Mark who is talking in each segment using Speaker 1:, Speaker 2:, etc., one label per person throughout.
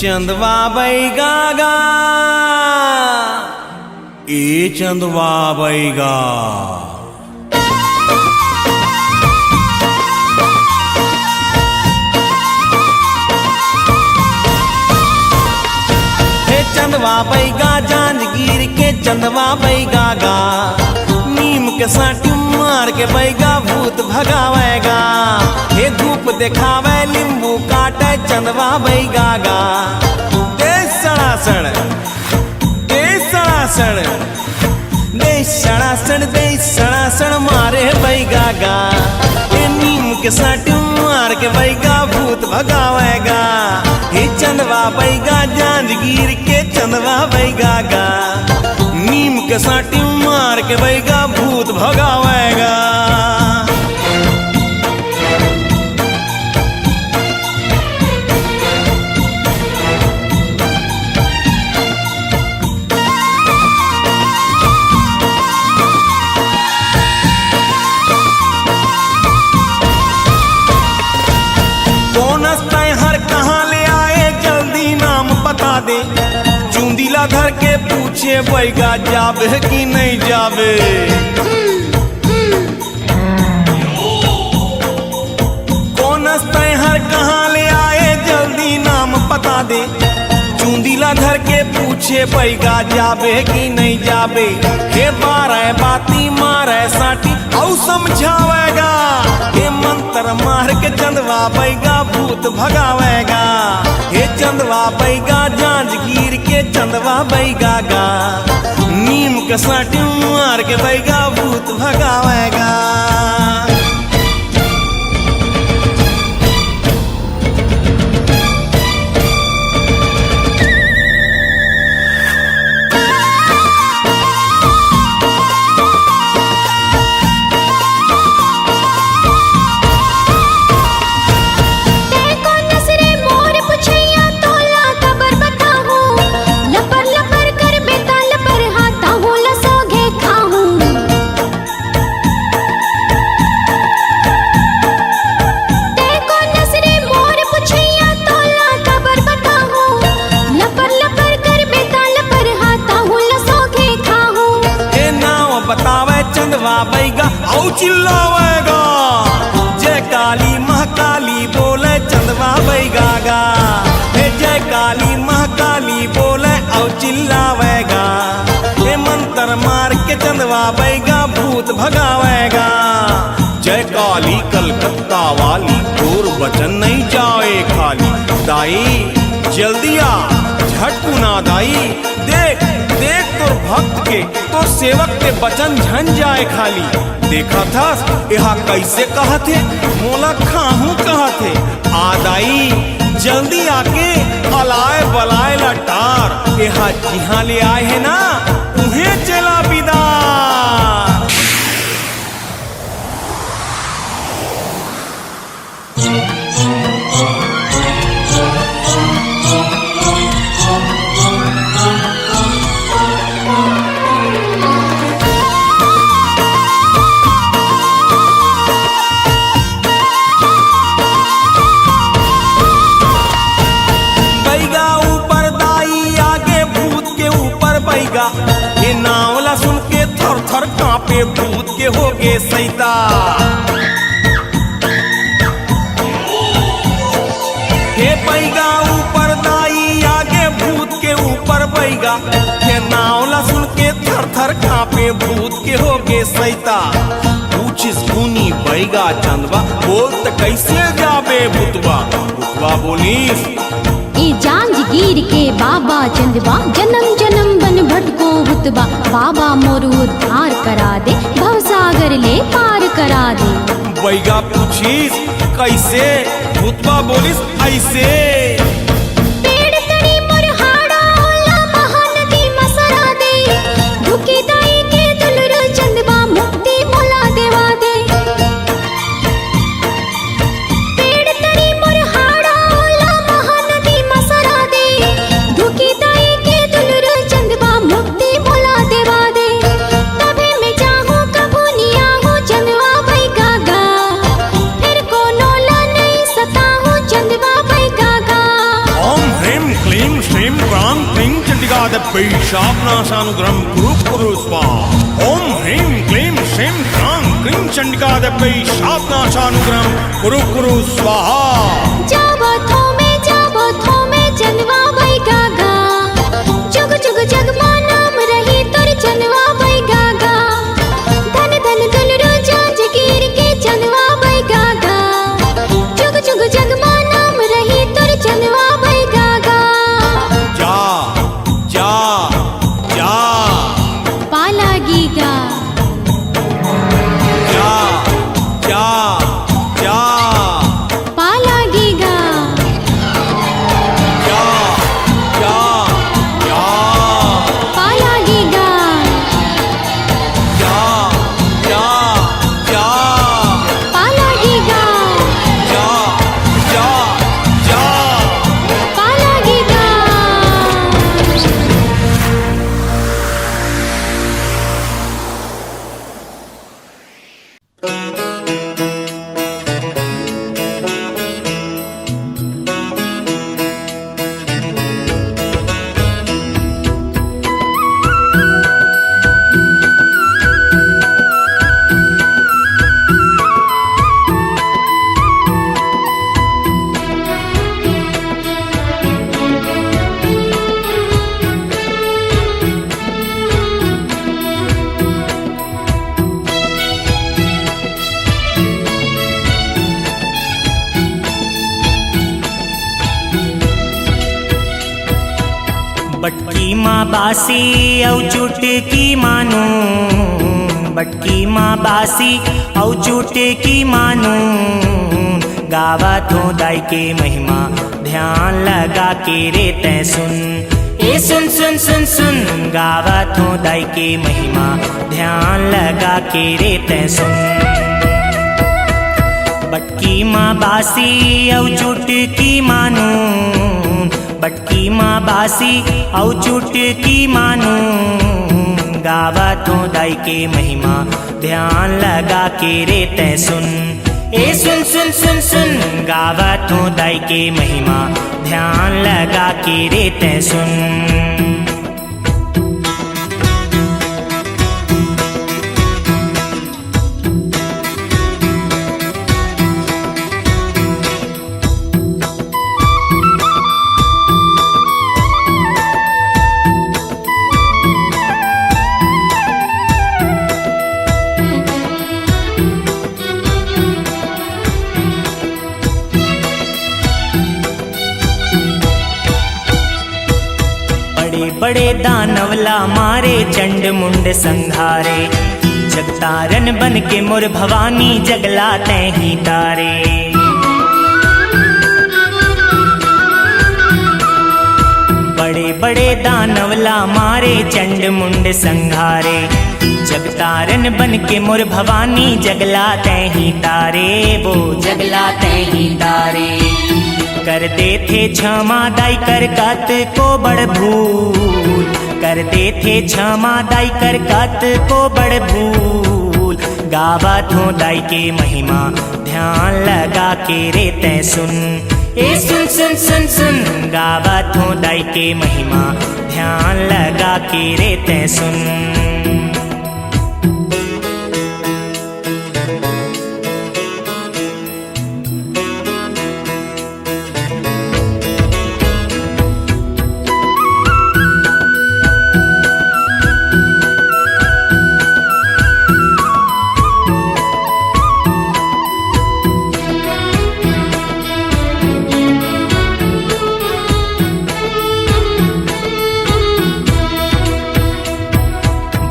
Speaker 1: चंदवा बैगागा ए चंदवा बैगा हे चंदवा बैगा जांजगीर के चंदवा बैगागा नीम के साटी मार के बैगा भूत भगावेगा। हे धूप दिखावे नींबू काटे चंदवा बैगागा दे सड़ासड़ दे सड़ासड़ दे सड़ासड़ दे सड़ासड़ मारे बैगागा। हे नीम के साटी मार के बैगा भूत भगावेगा। हे चंदवा बैगा जांजगीर के चंदवा बैगागा नीम के साटी मार के बैगा भूत भगावेगा। कौन अस्ताए हर कहाँ ले आए जल्दी नाम बता दे। चूंदीला धर के पूछे बैगा जावे कि नहीं जावे। कौन अस्ताए हर कहाँ ले आए जल्दी नाम बता दे। चूंदीला धर के पूछे बैगा जावे कि नहीं जावे। हे बारह बाती मारे साटी औ समझावेगा। हे मंत्र मार के चंदवा बैगा भूत भगावेगा। हे चंदवा बैगा जांजगीर के चंदवा बैगागा नीम के साटी मार के बैगा भूत भगावेगा। बतावे चंदवा बैगा औ चिल्लावेगा। जय काली महाकाली बोले चंदवा बैगागा। हे जय काली महाकाली बोले औ चिल्लावेगा। हे मंत्र मार के चंदवा बैगा भूत भगावेगा। जय काली कलकत्ता वाली और वचन नहीं जाए खाली। दाई जल्दी आ झटकू ना दाई देख देख तो भक्त के तो सेवक के बचन झन जाए खाली। देखा था यहाँ कैसे कहा थे मोला खाहू कहा थे। आदाई जल्दी आके अलाए बलाए लटार यहाँ जिहाँ ले आए है ना उन्हें चला बिदार। ये नावला सुन के थर थर कांपे भूत के हो गे सैता। हे बैगा ऊपर दाई आगे भूत के ऊपर बैगा। ये नावला सुन के थर थर कांपे भूत के हो गे सैता। पूछिस गुनी बैगा चंदवा बोल त कैसे जाबे भूतवा। भूतवा बोलीस
Speaker 2: ए जांजगीर के बाबा चंदवा जन्म जन्म बन भटको भूतबा। बाबा मोरू उद्धार करा दे भवसागर ले पार करा दे।
Speaker 1: बैगा पूछिस कैसे भूतवा बोलिस ऐसे।
Speaker 2: पेड़ तड़ी मुरहाड़ा होला महानदी मसरा दे। धुकी दाई के दुलर चंदवा मुक्ति मोला देवा दे। पेड़ तड़ी मुरहाड़ा होला महानदी मसरा दे। धुकी दाई के दुलर चंदवा मुक्ति मोला देवा दे। तभी मैं चाहूँ कबू निया हूँ चंदवा बैगागा। फिर को नोला नहीं सता हूँ चंदवा बैगागा।
Speaker 1: चंडिकादेव्यै शापनाशानुग्रहं कुरु कुरु स्वाहा। ओम ह्रीं क्लीं श्रीं क्रां क्रीं चंडिकादेव्यै शापनाशानुग्रहं कुरु कुरु स्वाहा।
Speaker 2: जाबो थोमे चंदवा बाई गागा, जुग जुग जग मां नाम रही तोर चंदवा बाई गागा। धन धन दुलरू जांजगीर के चंदवा बाई गागा, जुग जुग जग मां नाम रही तोर चंदवा बाई गागा।
Speaker 1: जा जा जा
Speaker 2: पाला गीगा,
Speaker 1: जा जा जा
Speaker 2: पाला गीगा,
Speaker 1: जा जा जा
Speaker 2: पाला गीगा,
Speaker 1: जा जा जा
Speaker 2: पाला गीगा,
Speaker 1: जा जा जा
Speaker 2: पाला गीगा।
Speaker 3: बटकी माँ बासी औ चुटकी मानू, बटकी माँ बासी औ चुटकी मानू। गावा तो दाई के महिमा ध्यान लगा के रे तै सुन। ए सुन सुन सुन सुन गावा तो दाई के महिमा ध्यान लगा के रे तै सुन। बटकी माँ बासी औ चुटकी मानू, बटकी माँ बासी औ चुटकी मानू। गावा तो दाई के महिमा ध्यान लगा के रे तै सुन। ए सुन सुन सुन सुन गावा तो दाई के महिमा ध्यान लगा के रे तै सुन। बड़े दानवला मारे चंड मुंड संघारे। जगतारन बन के मोर भवानी जगला तैं ही तारे। बड़े बड़े दानवला मारे चंड मुंड संघारे। जगतारन बन के मोर भवानी जगला तैं ही तारे। वो जगला तैं ही तारे। कर दे थे क्षमा दाई कर कत को बड़ भूल। कर दे थे क्षमा दाई कर कत को बड़ भूल। गावा थो दाई के महिमा ध्यान लगा के रे तै सुन। ए सुन सुन सुन सुन गावा थो दाई के महिमा ध्यान लगा के रे तै सुन।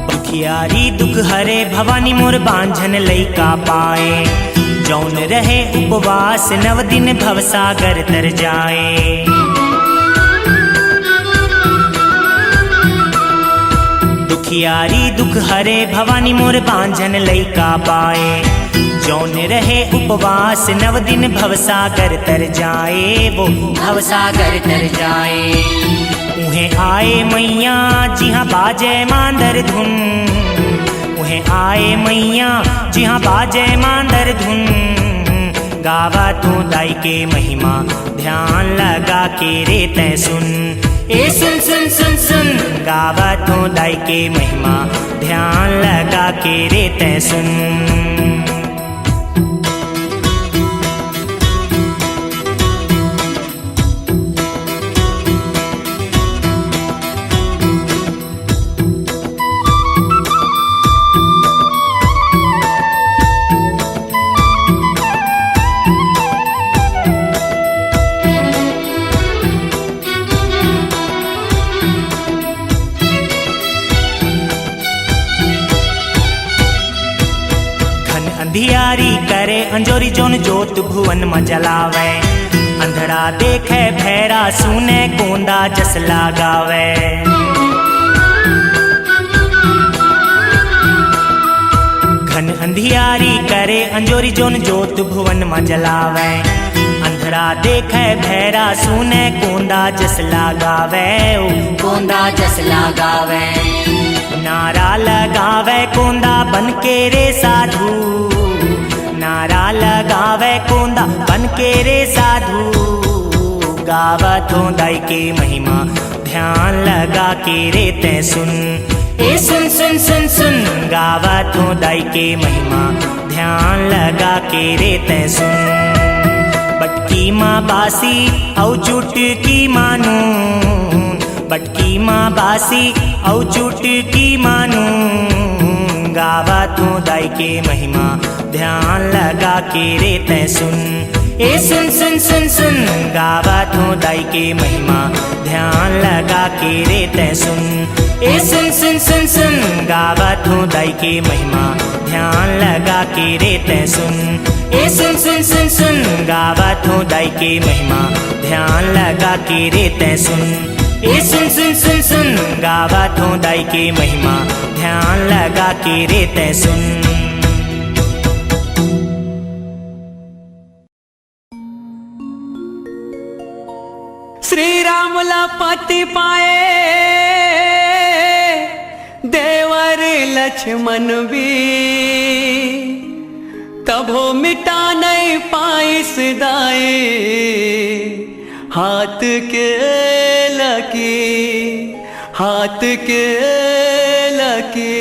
Speaker 3: दुखियारी दुख हरे भवानी मोर बांझन लइका पाए। जौन रहे उपवास 9 दिन भवसागर तर जाए। दुखियारी दुख हरे भवानी मोर बांझन लइका पाए। जौन रहे उपवास 9 दिन भवसागर तर जाए। वो भवसागर तर जाए। उन्हें आए मैया जिहाँ बाजे मांदर धुन। उन्हें आए मैया जिहाँ बाजे मांदर धुन। गावा तू दाई के महिमा ध्यान लगा के रे तै सुन। ए सुन सुन सुन सुन गावत हूँ दाई के महिमा, ध्यान लगा के रे तै सुन। अंधियारी करे अंजोरी जोन जोत भुवन में जलावे, अंधड़ा देखे भैरा सुने कोंदा जस लगावे। घन अंधियारी करे अंजोरी जोन जोत भुवन में जलावे, अंधड़ा देखे भैरा सुने कोंदा जस लगावे। ओ कोंदा जस लगावे, नारा लगावे कोंदा बन के रे साधु, नारा लगावे कोंदा बन के रे साधु। गावत हूँ दाई के महिमा, ध्यान लगा के रे तै सुन। ए सुन सुन सुन सुन, गावत हूँ दाई के महिमा, ध्यान लगा के रे तै सुन। बटकी माँ बासी औ चुटकी मानू, बटकी माँ बासी औ चुटकी मानू। गावत हूँ दाई के महिमा, ध्यान लगा के रे तै सुन। ए सुन सुन सुन सुन, गावत हूँ दाई के महिमा, ध्यान लगा के रे तै सुन। ए सुन सुन सुन सुन, गावत हूँ दाई के महिमा, ध्यान लगा के रे तै सुन। ए सुन सुन सुन सुन, गावत हूँ दाई के महिमा, ध्यान लगा के रे तै सुन। ए सुन सुन सुन सुन, गावत हूँ दाई के महिमा, ध्यान लगा के रे तै सुन।
Speaker 4: श्री राम पति पाए देवर लक्ष्मण भी, तभो मिटा नहीं पाइस दाए हाथ के लकी, हाथ के लकी।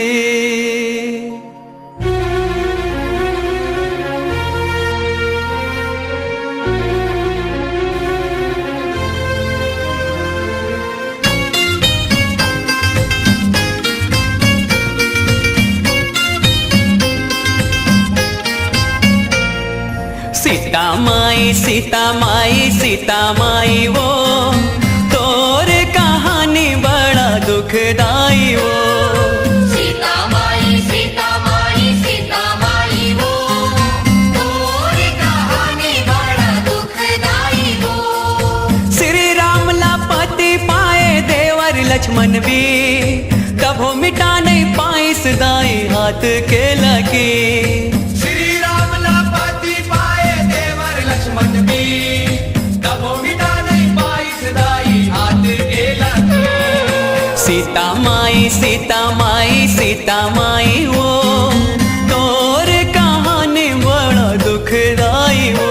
Speaker 4: सीता माई सीता माई सीता माई वो, तोर कहानी बड़ा दुखदाई वो।
Speaker 5: सीता माई सीता माई सीता माई वो, तोर कहानी बड़ा दुखदाई वो।
Speaker 4: श्री राम पति पाए देवर लक्ष्मण भी, कभो मिटा नहीं पाइस दाई हाथ के लकी। सीता माई सीता माई सीता माई वो, तोर कहानी बड़ा दुखदाई वो।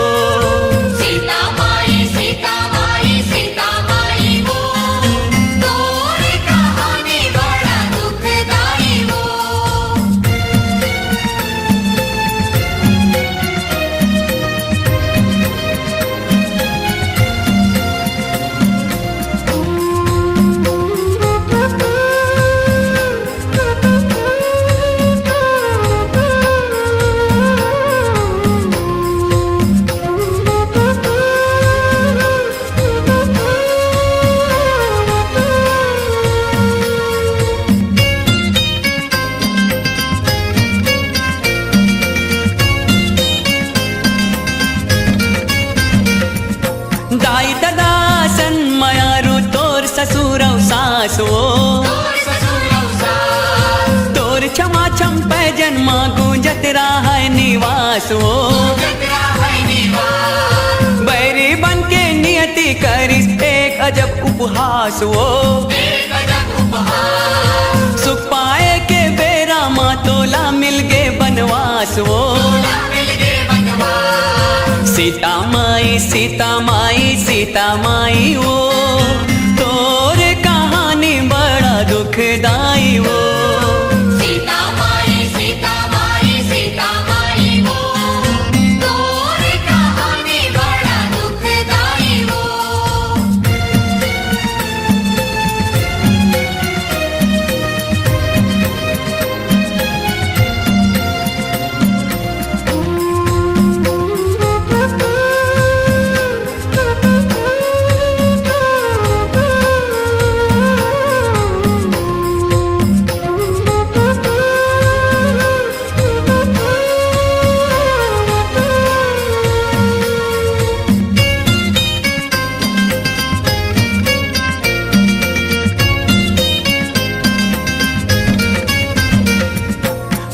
Speaker 5: सीता माई सीता माई सीता माई वो, तोर कहानी बड़ा दुखदाई वो।
Speaker 4: दाई दादा सन मायारू तोर ससुर सासो, तोर क्षमा छम पे जन्मा गूंजत रहा है निवास वो। बैरी बन के नियति करिस एक अजब उपहास वो। सुख पाए के बेरा माँ तोला मिल गे बनवास वो। सीता माई सीता माई सीता माई वो, तोर कहानी बड़ा दुख दुखदाई वो।
Speaker 5: सीता माई वो तोर कहानी बड़ा दुखदाई वो।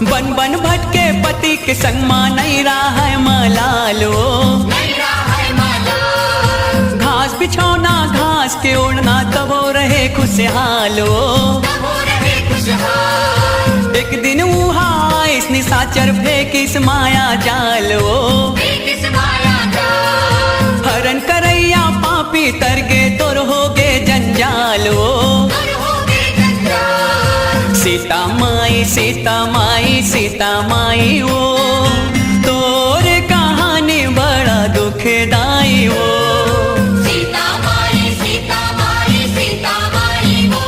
Speaker 4: बन बन भटके पति के संग माँ नहीं रहा है मलालो।
Speaker 5: नहीं रहा है माला
Speaker 4: घास बिछौना घास के ओढ़ना तब वो रहे खुशहालो।
Speaker 5: तब हो रहे खुशहाल।
Speaker 4: एक दिन उहा इस निशाचर फेंक इस माया जालो।
Speaker 5: किस माया जाल
Speaker 4: हरण करैया पापी तरगे तोर होगे जंजालो।
Speaker 5: तोर होगे जंजाल।
Speaker 4: सीता माई सीता माई वो तोर कहानी बड़ा दुखदाई वो।
Speaker 5: सीता माई वो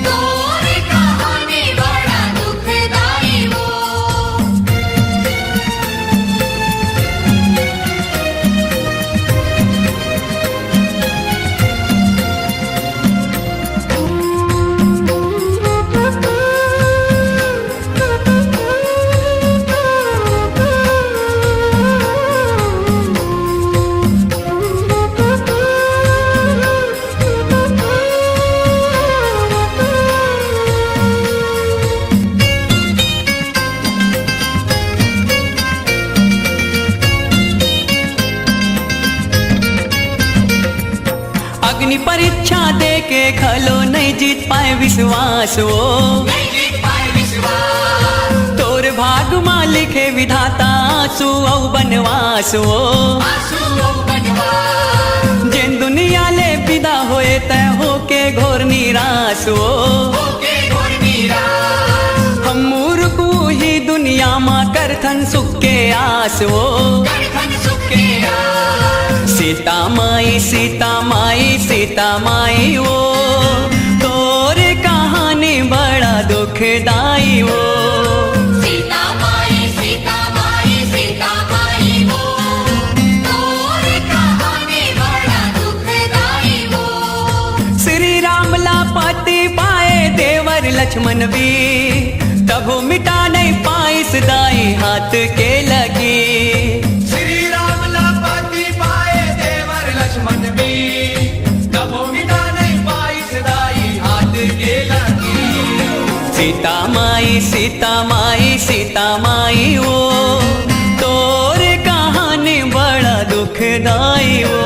Speaker 5: तोर कहानी बड़ा दुखदाई वो।
Speaker 4: अग्नि परीक्षा दे के खलो नहीं जीत पाए विश्वास वो।
Speaker 5: नहीं जीत पाए विश्वास
Speaker 4: तोर भाग माँ लिखे विधाता आंसू औ बनवास वो।
Speaker 5: आंसू औ बनवास
Speaker 4: जिन दुनिया ले विदा होए तय होके घोर निराश वो।
Speaker 5: होके घोर निराश।
Speaker 4: हम मूर्ख ही दुनिया माँ करथन सुख के आस वो।
Speaker 5: करथन सुख के आस।
Speaker 4: सीता माई वो तोर कहानी बड़ा दुखदाई वो।
Speaker 5: सीता माई वो तोर कहानी बड़ा दुखदाई वो।
Speaker 4: श्री राम ला पति पाए देवर लक्ष्मण भी तब मिटा नहीं पाई सदाई हाथ के लगी।
Speaker 1: श्री राम लापति पाए देवर लक्ष्मण भी तब मिटा नहीं पाई सदाई हाथ के लगी।
Speaker 4: सीता माई वो तोर कहानी बड़ा दुखदाई वो।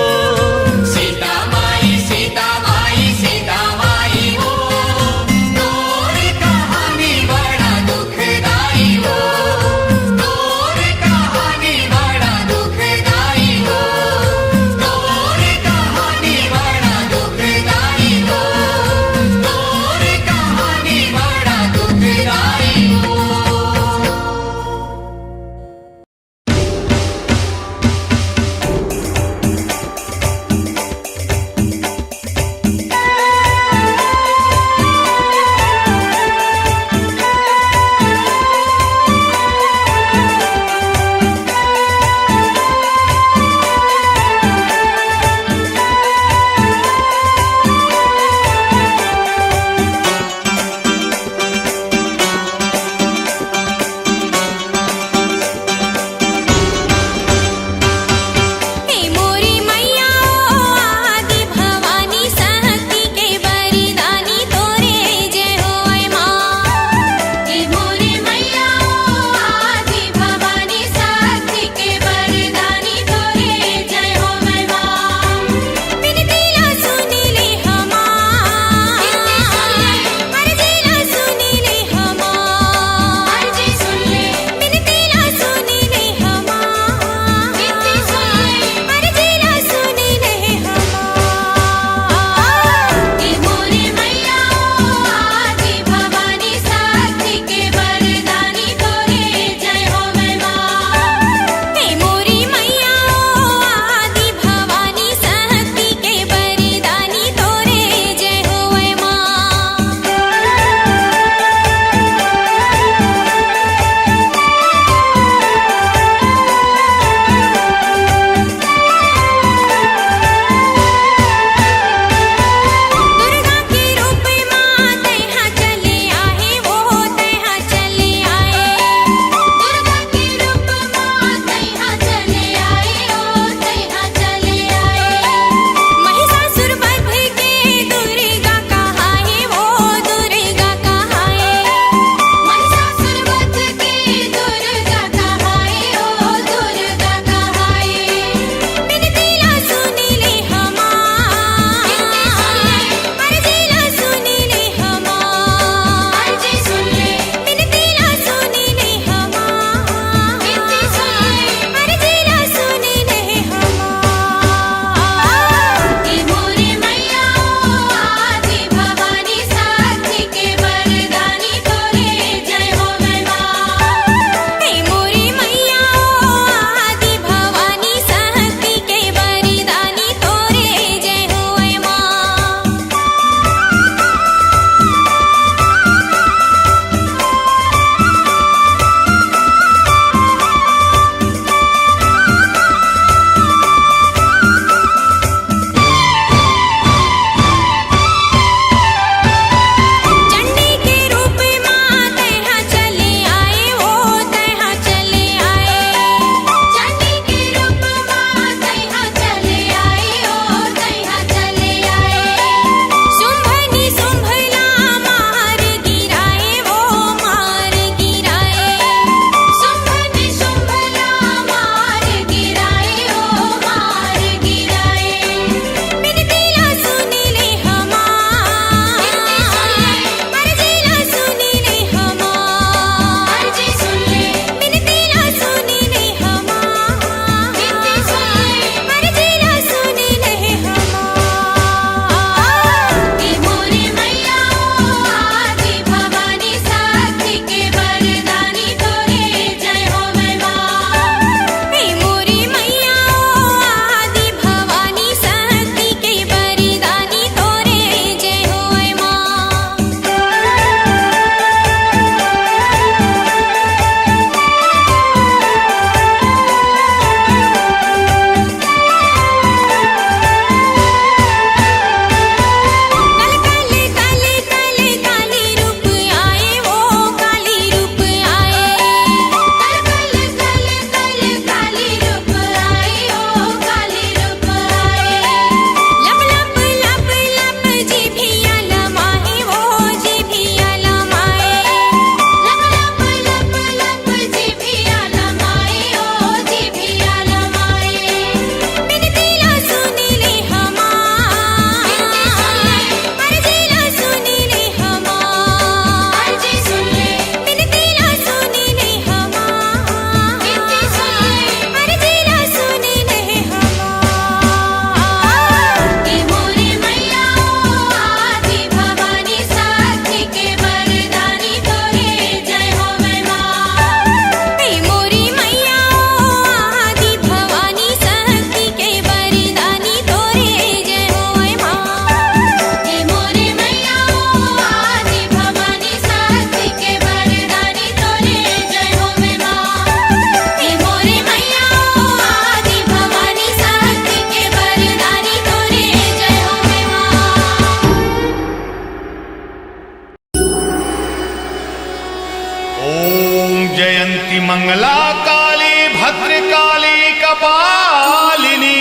Speaker 6: कीर्ति मंगला काली भद्रकाली कपालिनी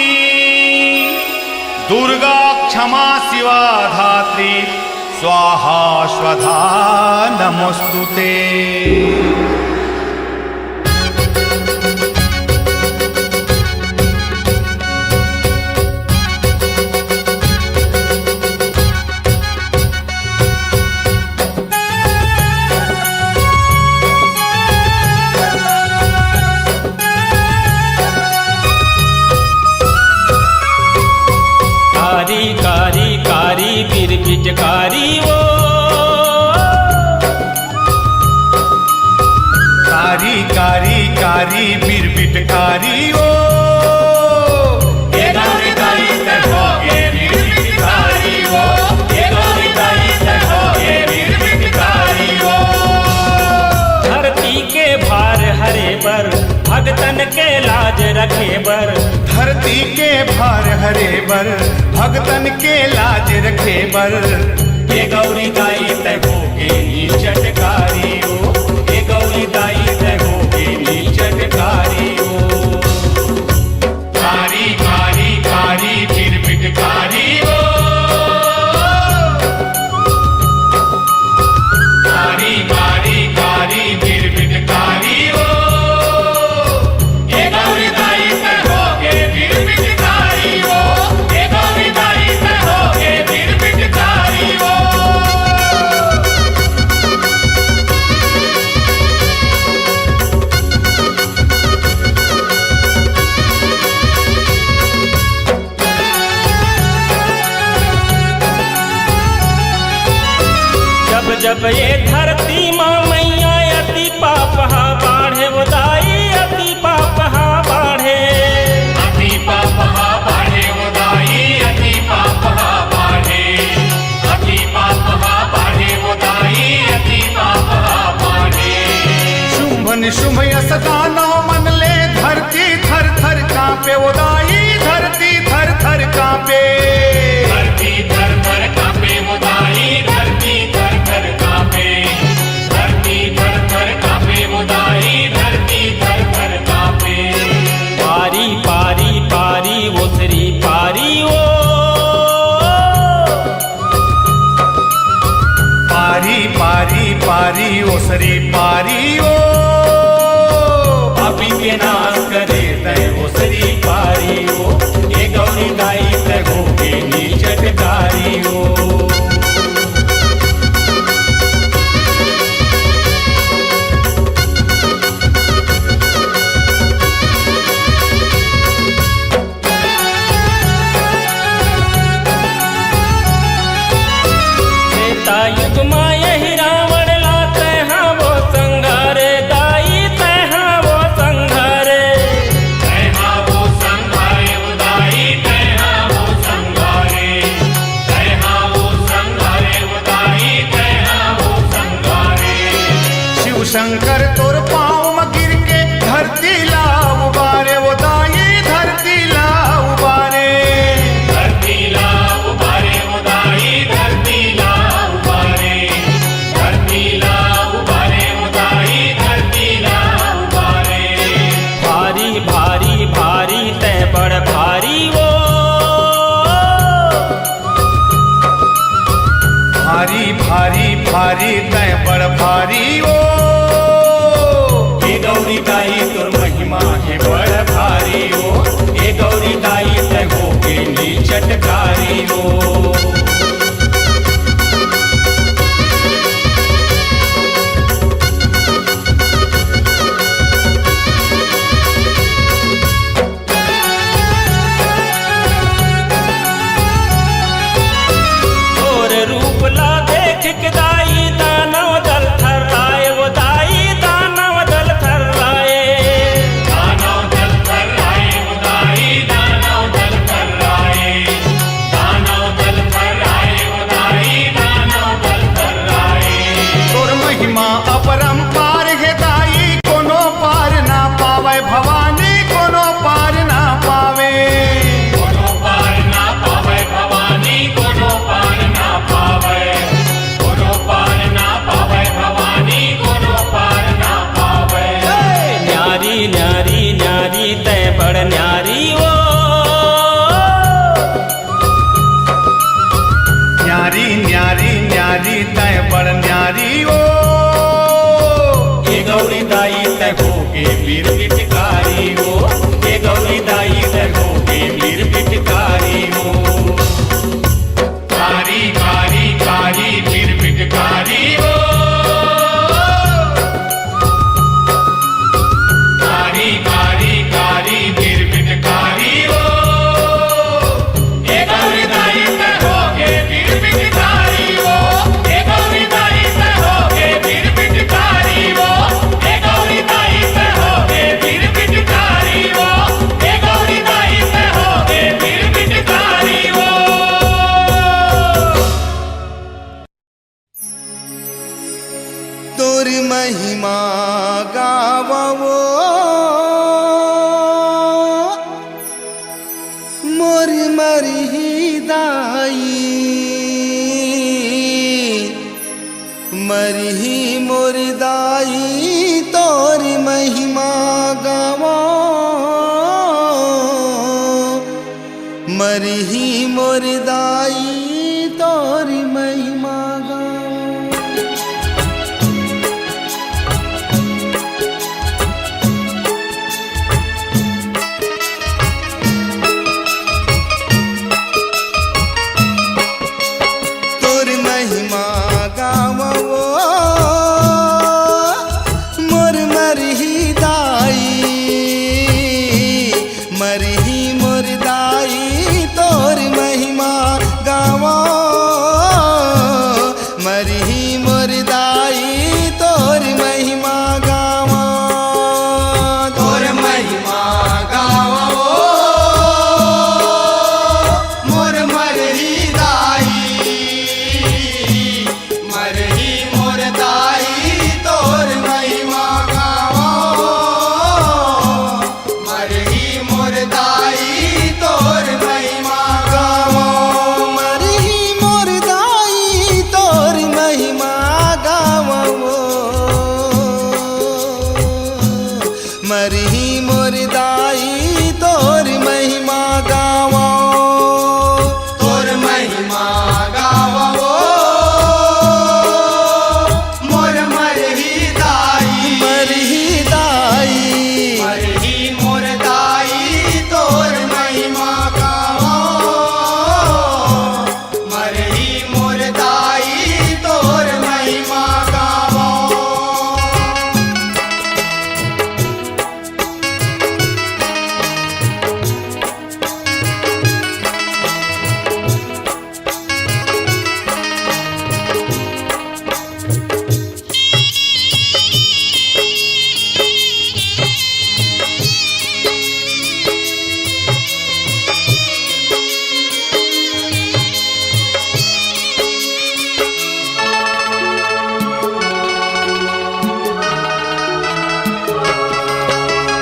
Speaker 6: दुर्गा क्षमा शिवा धात्री स्वाहा स्वधा नमोस्तुते।
Speaker 3: कारी कारी कारी बीर पिचकारी वो
Speaker 6: कारी कारी कारी बीर पिटकारी ओ ये गौरी दाई तहो ये बीर पिटकारी ओ ये गौरी दाई तहो ये बीर पिटकारी ओ।
Speaker 3: धरती के भार हरे बर भगतन के लाज रखे बर
Speaker 6: धरती के भार हरे बर भगतन के लाज रखे बर
Speaker 3: ये गौरी दाई तहो के नीचटकारी ओ ये गौरी दाई तहो के नीचटकारी ओ।
Speaker 6: कारी कारी कारी बीर पिटकारी ओ कारी कारी कारी बीर पिटकारी ओ ये गौरी दाई तहो के बीर पिटकारी ओ ये गौरी दाई तहो के बीर पिटकारी ओ।
Speaker 3: जब जब ये धरती माँ मैया अति पापहा बाढ़े वो दाई अति पापहा बाढ़े
Speaker 6: अति पापहा बाढ़े उदाई अति पापहा बाढ़े अति पापहा बाढ़े उदाई अति पापहा बाढ़े। शुंभ निशुंभ यस दानव मन ले धरती थर थर कांपे उदाई धरती थर थर कांपे धरती थर थर कांपे उदाई धरती थर थर कांपे धरती थर थर कांपे उदाई धरती थर थर कांपे।
Speaker 3: पारी पारी पारी वो श्री पारी ओ
Speaker 6: पारी पारी पारी ओसरी पारी ओ
Speaker 3: पापी के नाश करे तय वो श्री पारी ओ ये गौरी दाई तहो के नीचटकारी ओ। त्रेता युग माँ यही रावण लाते हैं वो संघारे दाई तैहा वो संघारे
Speaker 6: तैहा वो संघारे उदाई तैहा वो संघारे तैहा वो संघारे उदाई तैहा वो संघारे। शिव शंकर तोर पाँव में गिर के धरती ला उबारे उदाई धरती ला उबारे धरती ला उबारे उदाई धरती ला उबारे धरती ला उबारे उदाई धरती ला उबारे।
Speaker 3: भारी भारी भारी तय बड़ भारी वो
Speaker 6: भारी भारी भारी तय बड़ भारी ओ
Speaker 3: ये गौरी दाई तुर महिमा है बड़ भारी ओ ये गौरी दाई तहो के नीचटकारी ओ। और रूप ला देख के दाई दानव दल थर्राए वो दाई दानव दल थर्राए
Speaker 6: दानव दल थर्राए उदाई दानव दल थर्राए दानव दल थर्राए उदाई दानव दल थर्राए। तोर महिमा अपरंपार है दाई कोनो पार ना पावे भवानी कोनो पार ना पावे कोनो पार ना पावे भवानी कोनो पार ना पावे कोनो पार ना पावे भवानी कोनो पार ना पावे।
Speaker 7: तोर महिमा गावो मोर मरही दाई मरही मोर दाई तोर महिमा गावो मरही मोर दाई तोर महिमा गावो। तोर महिमा गावो मोर मरही दाई मरही मोर दाई तोर महिमा गावो मरही मोर दाई तोर महिमा गावो। तोर महिमा गावो मोर मरही दाई मरही मोर दाई तोर महिमा गावो मरही मोर दाई तोर महिमा गावो मरही मोर दाई तोर महिमा गावो मरही मोर दाई तोर महिमा गावो। तोर महिमा गावो मोर मरही दाई मरही दाई मरही मोर दाई तोर महिमा गावो मरही मोर दाई तोर महिमा गावो।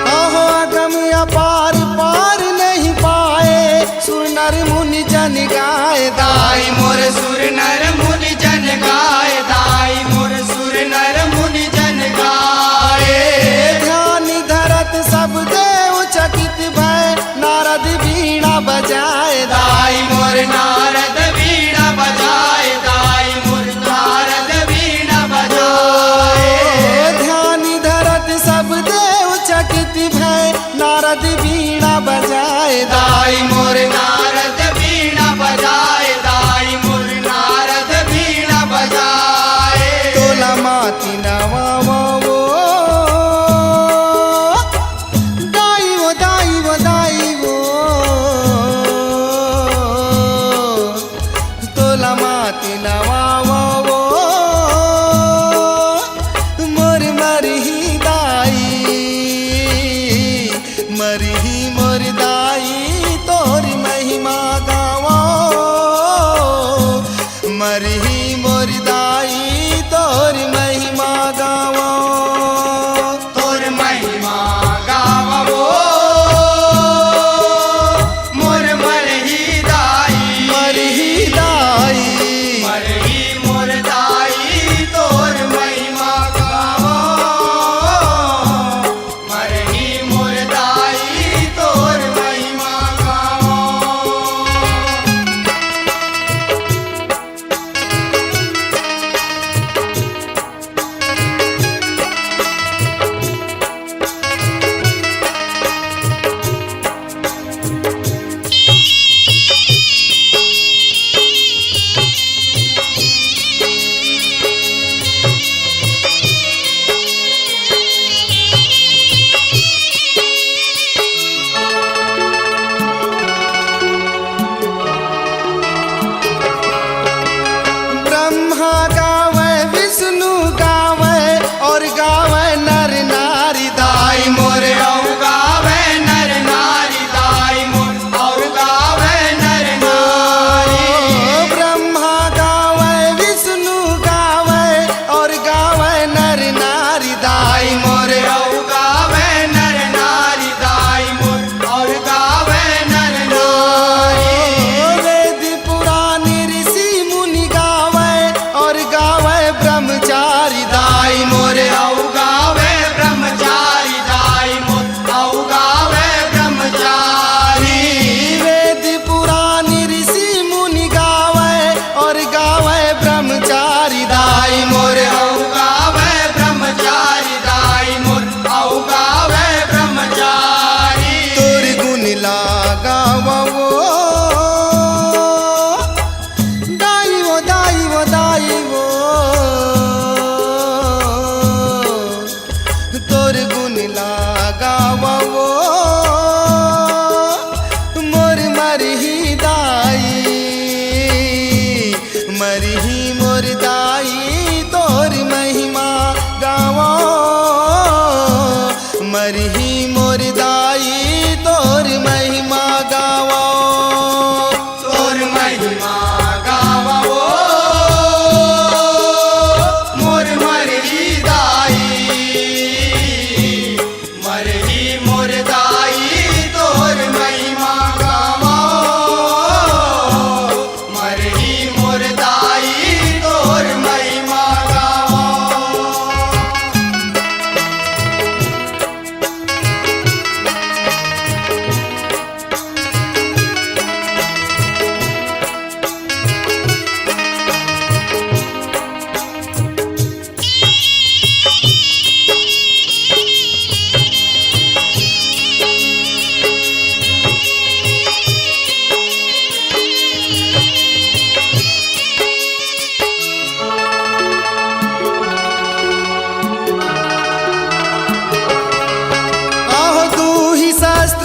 Speaker 7: आहो अगम अपार पार नहीं पाए सुर नर मुनि जन गाए दाई मोर सुर नर मुनि जन गाए दाई मोर सुर नर मुनि जन गाए। ध्यान धरत सब देव चकित भय नारद वीणा बजाए दाई मोर नारद वीणा बजाए दाई मोर नारद वीणा बजाए। ध्यान धरत सब देव चकित भय नारद वीणा बजाए दाई मोर नारद वीणा बजाए दाई मोर नारद वीणा बजाए। तोला माती नवावो दाई वो दाई वो दाई वो तोला माती नवावो मोर मरही दाई मरही मोर दाई तोर महिमा गावो मरही मोर दाई तोर महिमा गावो।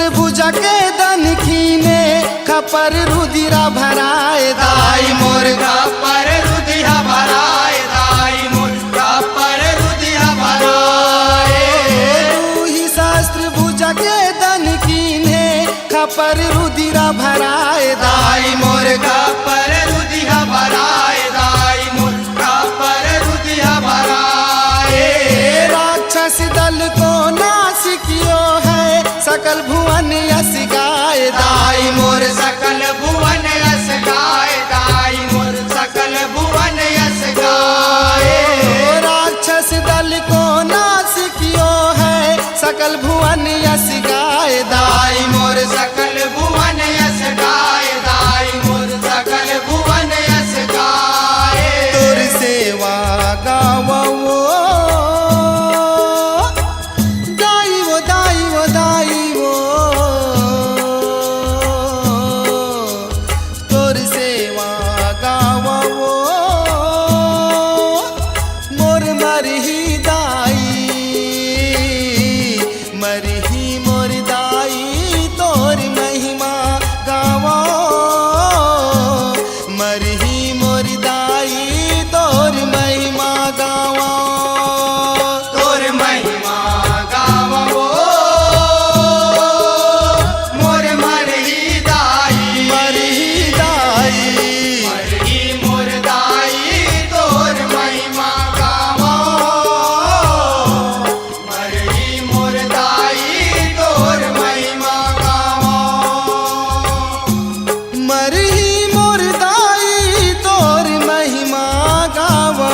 Speaker 7: शास्त्र भुजा के दन कीने खपर रुधिरा भराए दाई मोर खपर रुधिरा भराए दाई मोर खपर रुधिरा भराए तू ही शास्त्र भुजा के दन कीने खपर रुधिरा भराए दाई मोर खपर रुधिरा भराए दाई मोर खपर रुधिरा भराए राक्षस दल को नाश कियो है सकल भुवन यस गाय दाई मोर सकल भुवन यस गाय दाई मोर सकल भुवन यस गाय राक्षस दल को नाश कियो है सकल भुवन यस गाय दाई मोर सकल भुवन यस गाय दाई मोर सकल भुवन यस गाय तोर सेवा गावो दाई वो दाई वो दाई वो तोर सेवा गावो मोर मरही दाई मरही मोर दाई तोर महिमा गावो मरही मोर दाई तोर महिमा गावो तोर महिमा गावो मोर मरही दाई मरही दाई मरही मोर दाई तोर महिमा गावो मरही मोर दाई तोर महिमा गावो मरही मोर दाई तोर महिमा गावो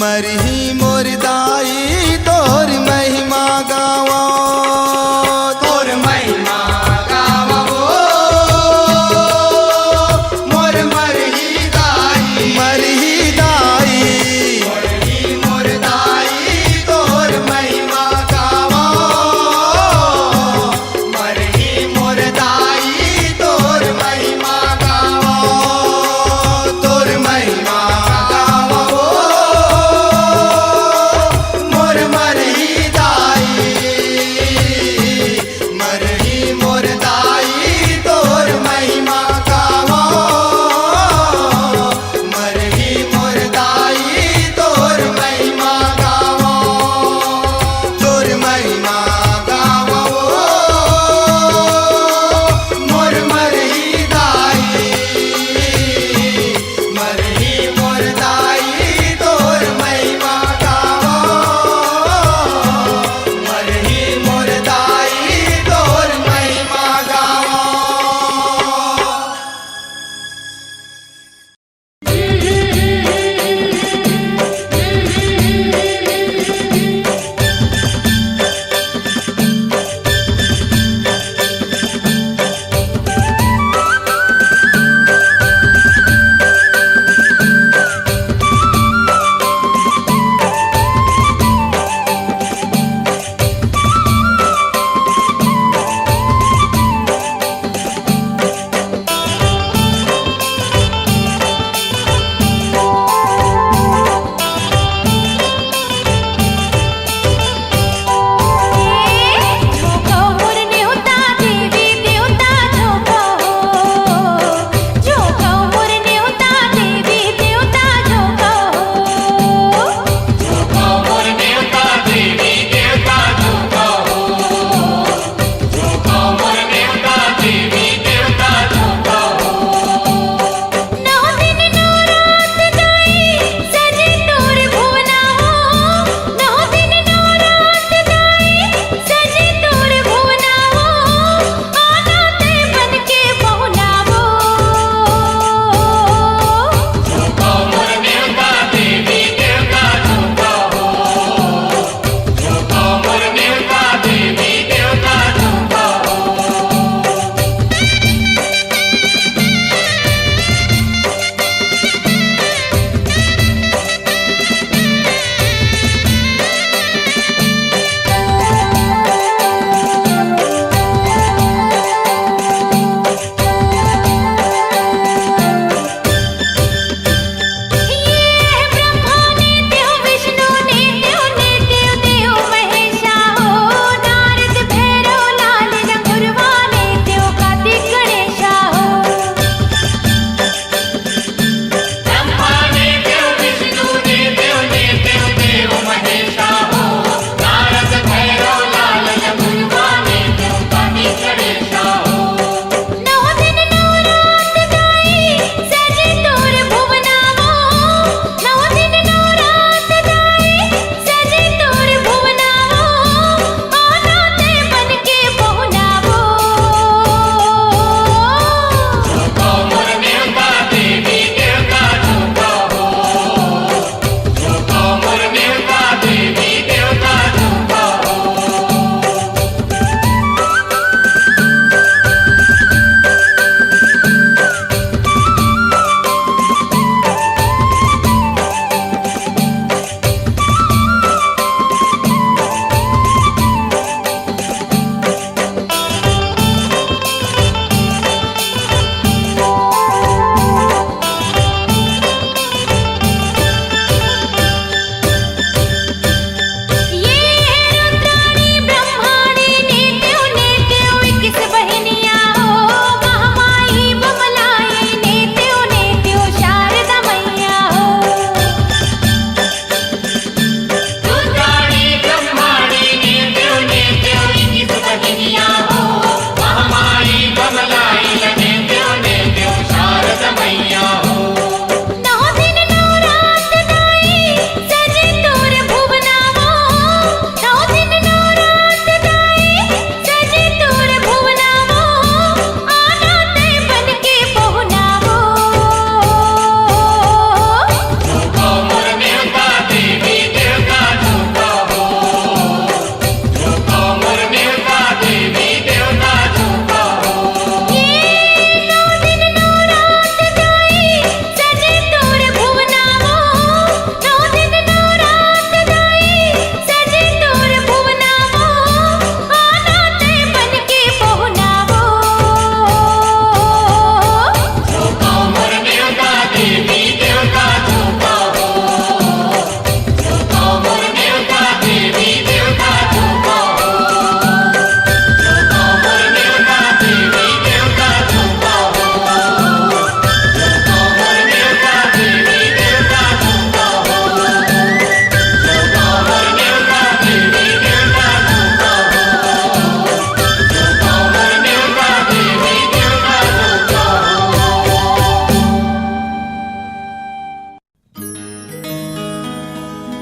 Speaker 7: मरही मोर दाई तोर महिमा गावो तोर महिमा गावो मोर मरही दाई मरही दाई मरही मोर दाई तोर महिमा गावो मरही मोर दाई तोर महिमा गावो तोर महिमा गावो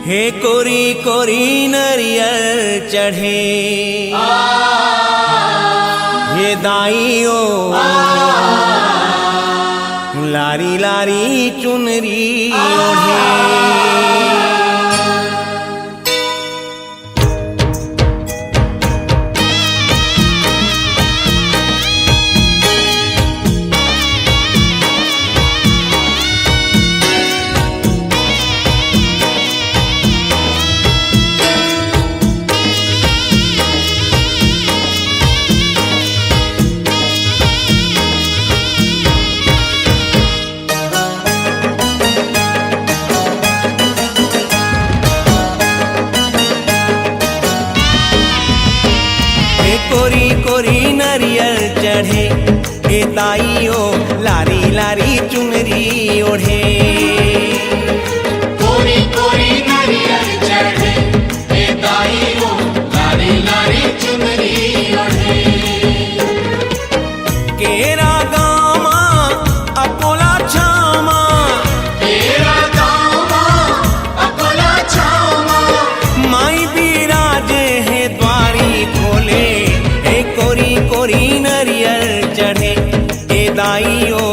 Speaker 1: हे कोरी कोरी नरियल चढ़े हे दाइयो लारी लारी चुनरी ओढ़े कोरी कोरी नरियल चढ़े हे दाइयो लारी लारी चुनरी ओढ़े
Speaker 6: कोरी कोरी नरियल चढ़े हे दाइयो लारी लारी चुनरी ओढ़े
Speaker 1: केरा गामा अकोला छामा
Speaker 6: तेरा गाँव अकोला छामा
Speaker 1: माई बिराजे है द्वारी खोले हे कोरी कोरी नरियल चढ़े हे दाइयो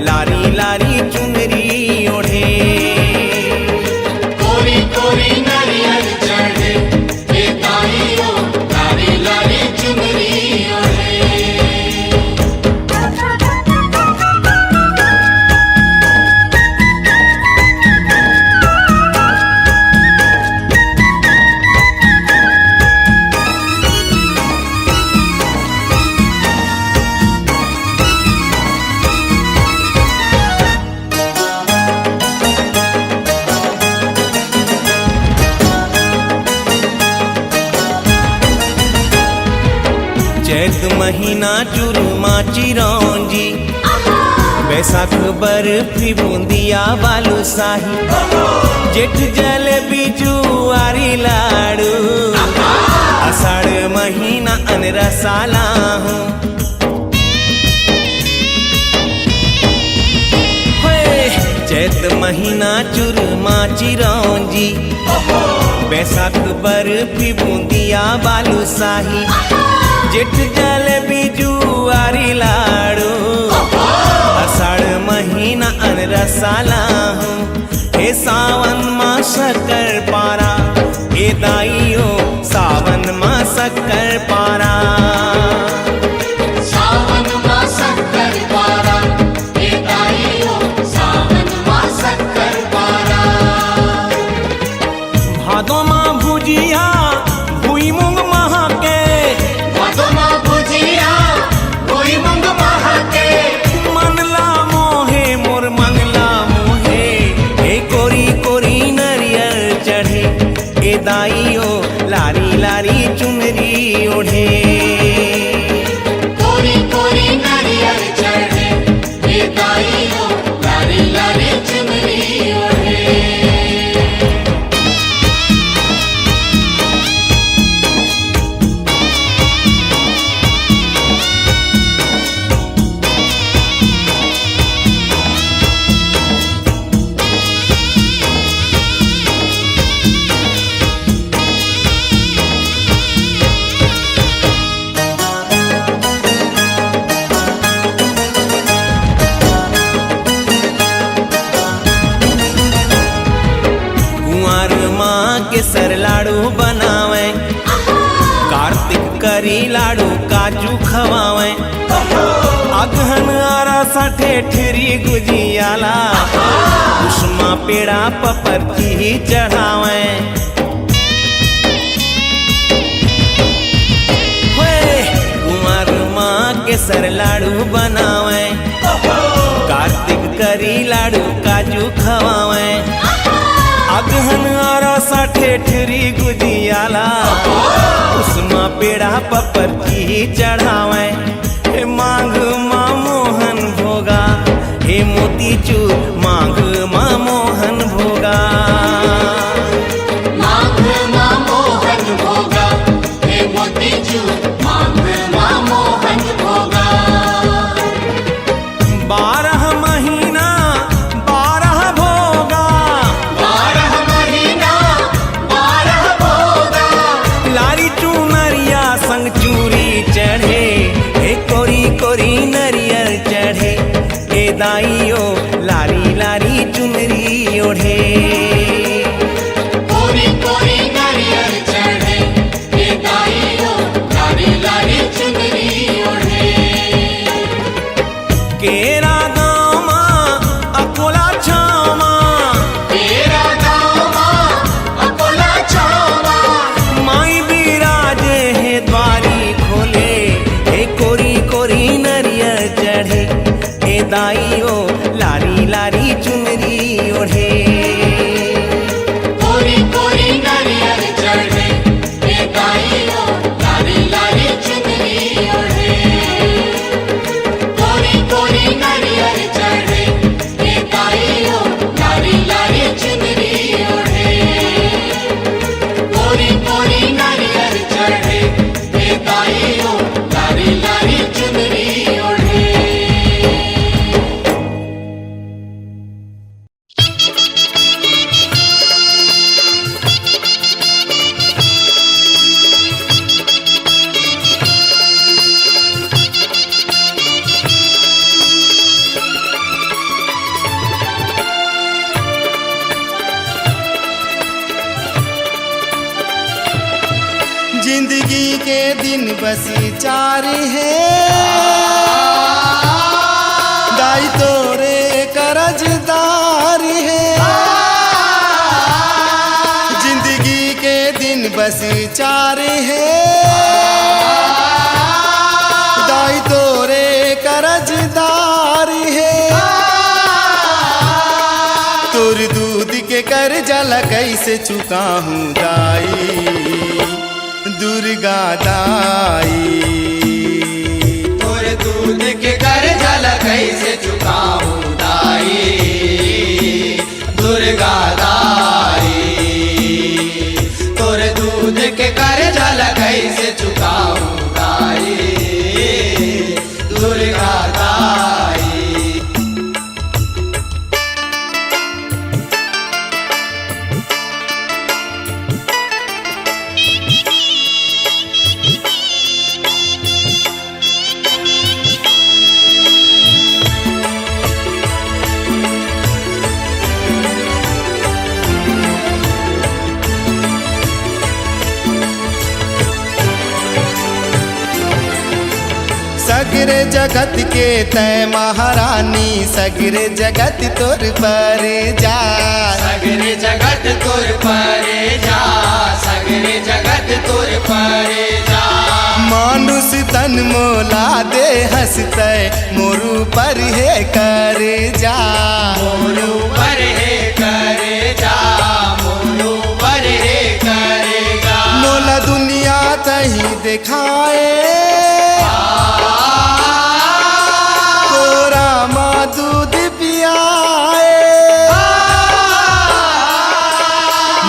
Speaker 1: लारी लारी चुनरी ओढ़े
Speaker 6: कोरी कोरी नरियल चढ़े हे दाइयो लारी लारी चुनरी ओढ़े
Speaker 1: चैत महीना चुरुमा चिरौंजी बैसाख बर्फी बूंदिया बालूशाही जेठ जलेबी जुआरी लाड़ू आषाढ़ महीना अनरसाला हूँ चैत महीना चुरुमा चिरौंजी बैसाख बर्फी बूंदिया बालूशाही जेठ जलेबी जुआरी लाड़ू आषाढ़ महीना अनरसाला हूँ हे सावन माँ शक्कर पारा हे दाइयो सावन माँ शक्कर पारा
Speaker 6: सावन माँ शक्कर पारा हे दाइयो सावन माँ शक्कर पारा
Speaker 1: भादो माँ भुजिया भुई मूंग महके
Speaker 6: मधुमा भुजिया कोई मंग महके
Speaker 1: मनला मोहे मोर मंगला मोहे हे कोरी कोरी नरियल चढ़े हे दाइयो लारी लारी चुनरी ओढ़े
Speaker 6: कोरी कोरी नरियल चढ़े हे दाइयो लारी लारी चुनरी ओढ़े
Speaker 1: कुंवर माँ के सर लाड़ू बनावे कार्तिक करी लाड़ू काजू खवावे अगहन आरा साठे ठेरी गुजियाला उष्मा पेड़ा पपरती चढ़ावे कुंवर माँ के सर लाड़ू बनावे कार्तिक करी लाड़ू काजू खवावे अगहन आरा साठे ठेरी गुजियाला उष्मा पेड़ा पपरती चढ़ावे हे मांग माँ मोहन भोगा हे मोतीचूर मांग माँ मोहन भोगा
Speaker 6: मांग माँ मोहन भोगा हे मोतीचूर मांग माँ मोहन भोगा
Speaker 1: 12 महीना 12 भोगा
Speaker 6: 12 महीना
Speaker 3: ओढ़े।
Speaker 5: कोरी कोरी नारियल चढ़े हे दाइयो लारी लारी चुनरी ओढ़े।
Speaker 1: केरा गामा अकोला छामा
Speaker 5: तेरा गावा अकोला छावा
Speaker 1: माई बिराजे है द्वारी खोले हे कोरी कोरी नरियर चढ़े हे दाइयो लारी लारी चुनरी ओढ़े।
Speaker 5: कोरी कोरी नारियल चढ़े हे दाइयो लारी लारी चुनरी ओढ़े। कोरी कोरी नारियल चढ़े हे दाइयो लारी लारी चुनरी ओढ़े। कोरी कोरी नारियल चढ़े हे दाइयो लारी लारी चुनरी ओढ़े।
Speaker 7: जिंदगी के दिन बस 4 है दाई तोरे करजदार है। जिंदगी के दिन बस 4 है दाई तोरे करजदार है। तोर दूध के कर्जा कैसे चुकाऊं दाई दुर्गा दाई।
Speaker 8: तोर दूध के कर्जा कैसे चुकाऊं दाई दुर्गा दाई। तोर दूध के कर्जा कैसे चुकाऊं दाई दुर्गा दाई।
Speaker 7: सगरे जगत के तय महारानी सगरे जगत तोर पर जा।
Speaker 8: सगरे जगत तोर परे जा सगरे जगत तोर परे जा।
Speaker 7: मानुष तन मोला दे हंसते मोरू पर है कर जा।
Speaker 8: मोरू पर है करे जा मोरू पर है करे जा।
Speaker 7: मोला दुनिया तही दिखाए तोरा माँ दूध पियाए।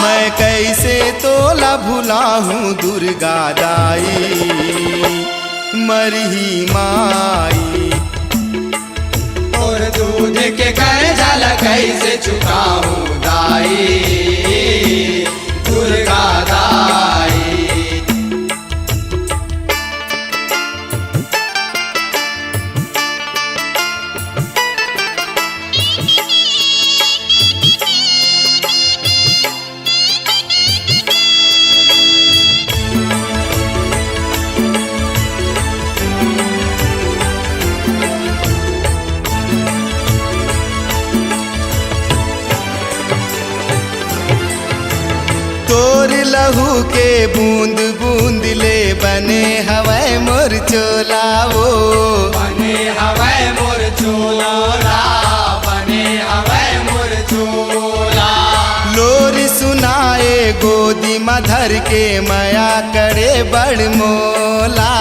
Speaker 7: मैं कैसे तोला भुला हूँ दुर्गा दाई मरही माई।
Speaker 8: तोर दूध के कर्जा कैसे चुकाऊं दाई दुर्गा दाई।
Speaker 7: तोर लहू के बूंद बूंद ले बने हवै मोर चोला वो।
Speaker 8: बने हवै मोर चोला बने हवै मोर चोला।
Speaker 7: लोर सुनाए गोदी मधर के माया करे बड़ मोला।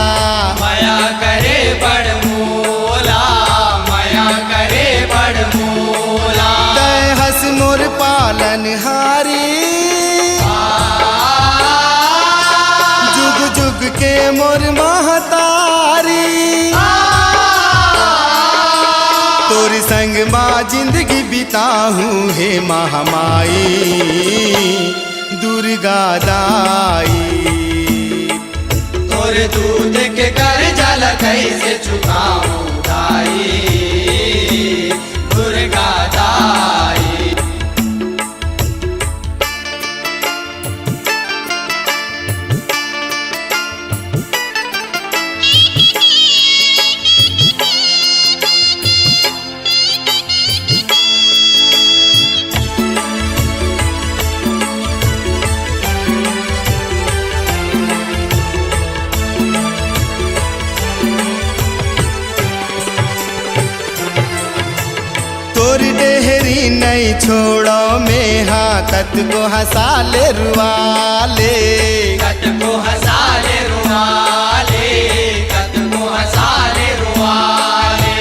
Speaker 8: माया करे बड़ मोला माया करे बड़ मोला।
Speaker 7: तय हस मोर पालन हारी जुग जुग के मोर महतारी। तोर संग माँ जिंदगी बिताहूँ हे महामाई दुर्गा दाई।
Speaker 8: तोर दूध के कर्जा कैसे चुकाऊं दाई दुर्गा दाई।
Speaker 7: दिन नहीं छोड़ो में हाँ कत को हंसाले रुआले
Speaker 8: कत को हंसाले रुआले कत को हंसाले रुआले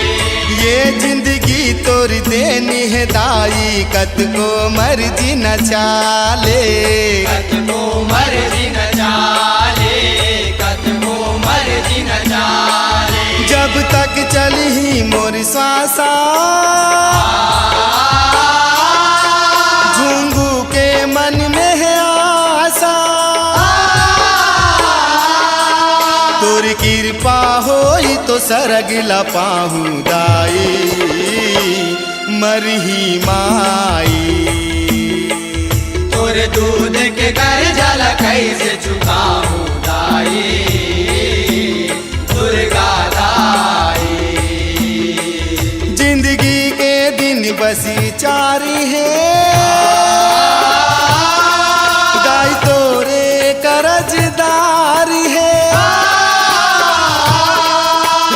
Speaker 7: ये जिंदगी तोर देनी है दाई कत को मर्जी न चाले
Speaker 8: कत को मर्जी न चाले कत को मर्जी न चाले
Speaker 7: जब तक चली ही मोर श्वासा झुंगू के मन में है आशा तोर कृपा होई तो सरगला पाहू दाई मरही माई
Speaker 8: तोरे दूध के घर जला कैसे चुकाऊं दाई दुर्गा दाई
Speaker 7: जिंदगी के दिन बसी चारी है गाय तोरे करजदारी है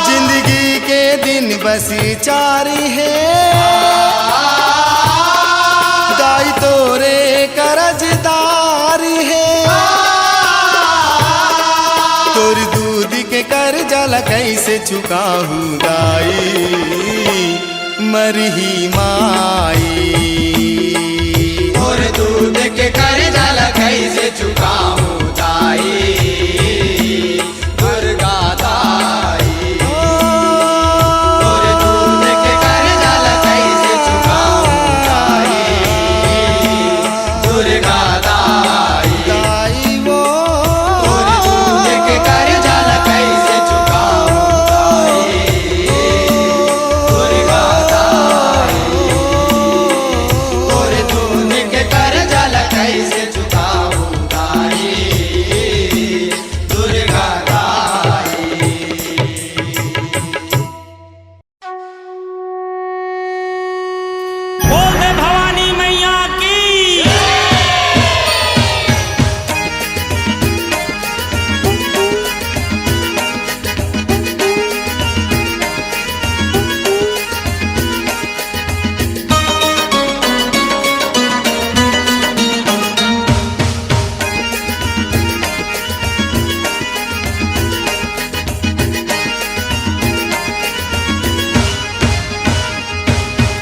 Speaker 7: जिंदगी के दिन बसी चारी है गाय तोरे करजदारी है तोर दूध के कर जला कैसे चुकाहू दाई मरही माई
Speaker 8: तोरे दूध के घर जला कैसे चुकाऊं दाई दुर्गा दाई तोरे दूध के घर जला कैसे चुकाऊं दाई दुर्गा दाई
Speaker 7: दाई वो
Speaker 8: तोरे दूध के घर जला कैसे चुकाऊं दाई दुर्गा दाई तोरे दूध के घर जला कैसे चुकाऊं दाई दुर्गा दाई
Speaker 1: बोल दे भवानी मैया की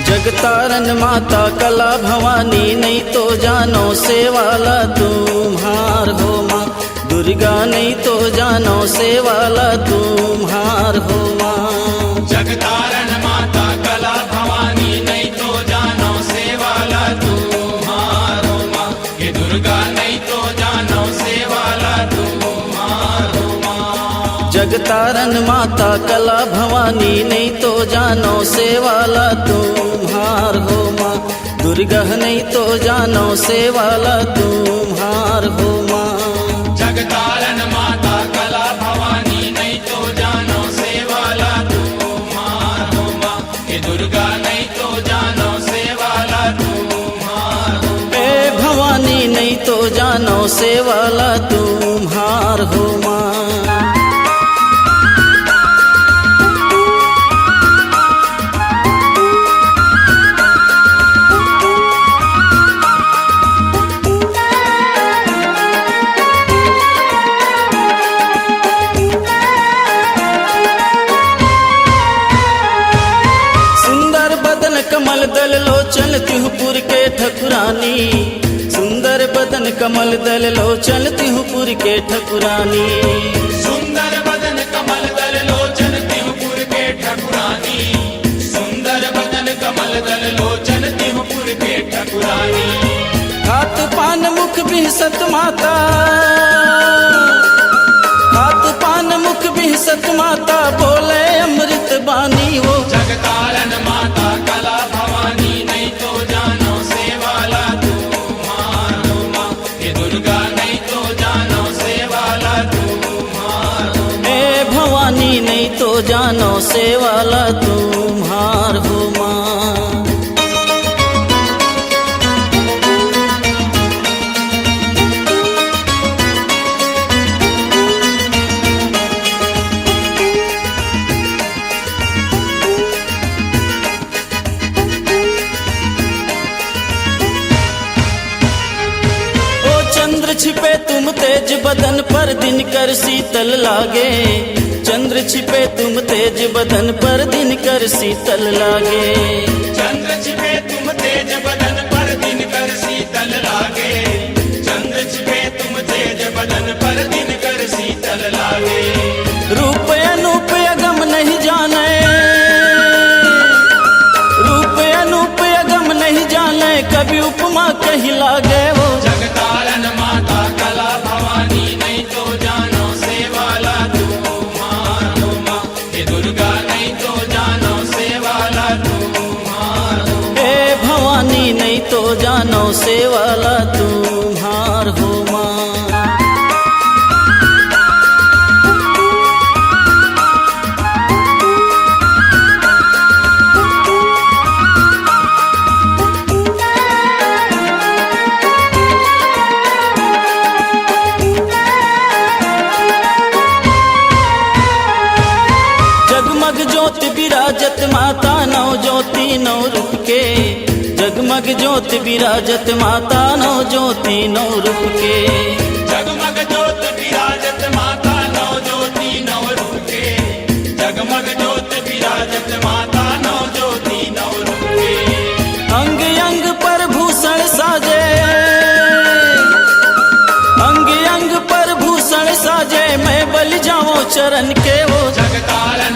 Speaker 9: जगतारन माता कला भवानी नहीं तो जानो सेवाला तुम्हार हो माँ दुर्गा नहीं तो जानो सेवाला तुम्हार हो माँ
Speaker 6: जगतारण माता कला भवानी नहीं तो जानो सेवाला तुम्हारो माँ ये दुर्गा नहीं तो जानो सेवाला तुम्हारो माँ
Speaker 9: जगतारन माता कला भवानी नहीं तो जानो सेवाला तुम्हार हो माँ दुर्गा नहीं तो जानो सेवाला तुम्हार हो माँ
Speaker 6: जगतारण माता कला भवानी नहीं तो जानो सेवाला तुम्हारो माँ ये दुर्गा नहीं तो जानो सेवाला तुम्हारो
Speaker 9: ए भवानी नहीं तो जानो सेवाला तुम्हार हो माँ सुंदर बदन कमल दल लोचन तिहुपुर के ठकुरानी सुंदर बदन कमल दल लोचन तिहुपुर के ठकुरानी
Speaker 6: सुंदर बदन कमल दल लोचन तिहुपुर के ठकुरानी सुंदर बदन कमल दल लोचन तिहुपुर के ठकुरानी
Speaker 9: हाथ पान मुख बिहसत माता हाथ पान मुख बिहसत माता बोले अमृत बानी वो
Speaker 6: जगतारण माता कला भवानी नहीं तो जानो सेवाला तुम्हारो माँ ये दुर्गा नहीं तो जानो सेवाला तुम्हारो
Speaker 9: ए भवानी नहीं तो जानो सेवाला तुम्हार हो माँ छिपे तुम तेज बदन पर दिन कर शीतल लागे चंद्र छिपे तुम तेज बदन पर दिन कर शीतल लागे
Speaker 8: चंद्र छिपे तुम तेज बदन पर दिन कर शीतल लागे चंद्र छिपे तुम तेज बदन पर दिन कर शीतल लागे
Speaker 9: रूप अनूप अगम नहीं जाने रूप अनूप अगम नहीं जाने कभी उपमा कहीं लागे वो
Speaker 8: जगतारण माता कला भवानी नहीं तो जानो सेवाला तू मारो माँ हे दुर्गा नहीं तो जानो सेवाला तू मारो
Speaker 9: हे भवानी नहीं तो जानो सेवाला तुम्हार हो माँ जगमग ज्योति विराजत माता नौ ज्योति नौ रूप के जगमग ज्योति विराजत माता नौ ज्योति नौ रूप के
Speaker 8: जगमग ज्योत विराजत माता नौ ज्योति नौ रूप के जगमग ज्योत विराजत माता नौ ज्योति नौ रूप के
Speaker 9: अंग अंग पर भूषण साजे अंग पर भूषण साजे मैं बलि जाऊं चरण के वो
Speaker 8: जगतारण